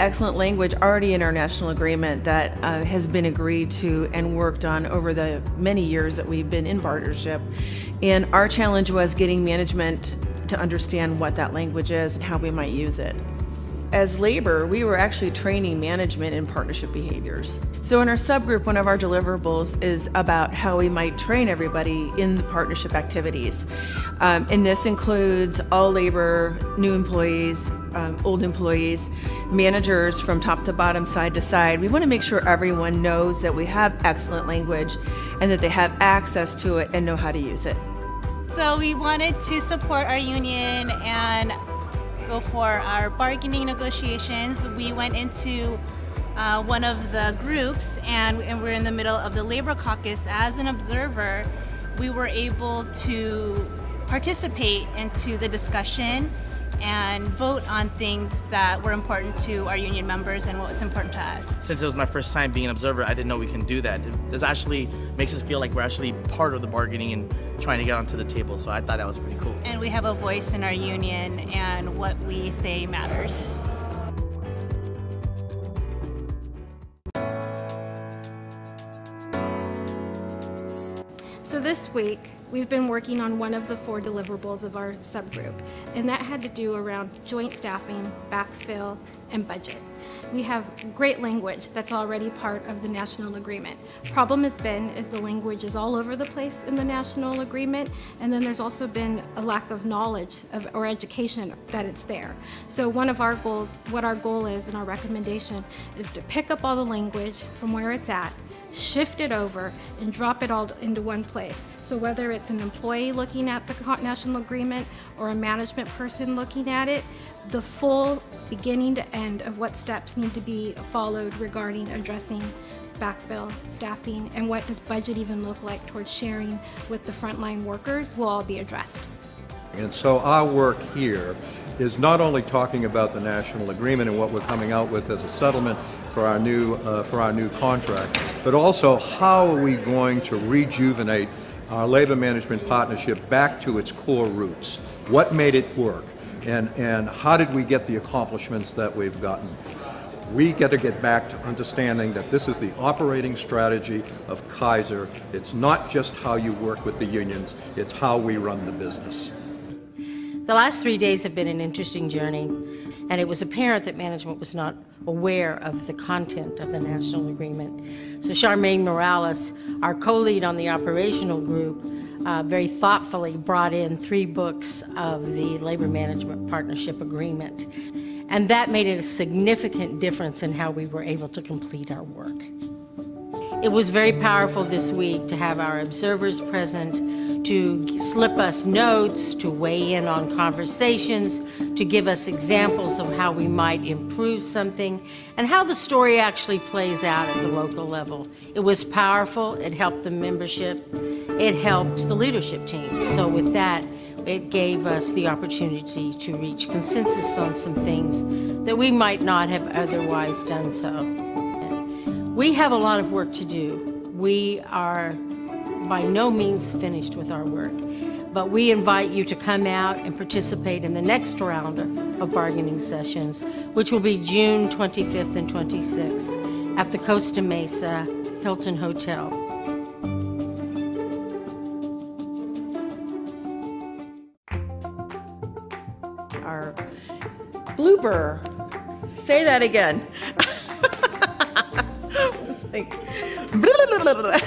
excellent language already in our national agreement that has been agreed to and worked on over the many years that we've been in partnership. And our challenge was getting management to understand what that language is and how we might use it. As labor, we were actually training management in partnership behaviors. So in our subgroup, one of our deliverables is about how we might train everybody in the partnership activities. And this includes all labor, new employees, old employees, managers from top to bottom, side to side. We want to make sure everyone knows that we have excellent language and that they have access to it and know how to use it. So we wanted to support our union and go for our bargaining negotiations. We went into one of the groups and we're in the middle of the labor caucus. As an observer, we were able to participate into the discussion and vote on things that were important to our union members and what's important to us. Since it was my first time being an observer, I didn't know we can do that. It actually makes us feel like we're actually part of the bargaining and trying to get onto the table, so I thought that was pretty cool. And we have a voice in our union and what we say matters. So this week, we've been working on one of the 4 deliverables of our subgroup, and that had to do around joint staffing, backfill, and budget. We have great language that's already part of the national agreement. Problem has been is the language is all over the place in the national agreement, and then there's also been a lack of knowledge or education that it's there. So one of our goals, what our goal is and our recommendation is to pick up all the language from where it's at, shift it over, and drop it all into one place. So whether it's an employee looking at the national agreement or a management person looking at it, the full beginning to end of what steps need to be followed regarding addressing backfill, staffing, and what does budget even look like towards sharing with the frontline workers will all be addressed. And so our work here is not only talking about the national agreement and what we're coming out with as a settlement for our new contract, but also how are we going to rejuvenate our labor management partnership back to its core roots? What made it work? And how did we get the accomplishments that we've gotten? We got to get back to understanding that this is the operating strategy of Kaiser. It's not just how you work with the unions, it's how we run the business. The last 3 days have been an interesting journey, and it was apparent that management was not aware of the content of the national agreement. So Charmaine Morales, our co-lead on the operational group, very thoughtfully brought in 3 books of the Labor Management Partnership Agreement. And that made it a significant difference in how we were able to complete our work. It was very powerful this week to have our observers present, to slip us notes, to weigh in on conversations, to give us examples of how we might improve something, and how the story actually plays out at the local level. It was powerful, it helped the membership, it helped the leadership team. So with that, it gave us the opportunity to reach consensus on some things that we might not have otherwise done so. We have a lot of work to do. We are by no means finished with our work, but we invite you to come out and participate in the next round of bargaining sessions, which will be June 25th and 26th at the Costa Mesa Hilton Hotel. Our blooper. Say that again. It's like, blah, blah, blah, blah.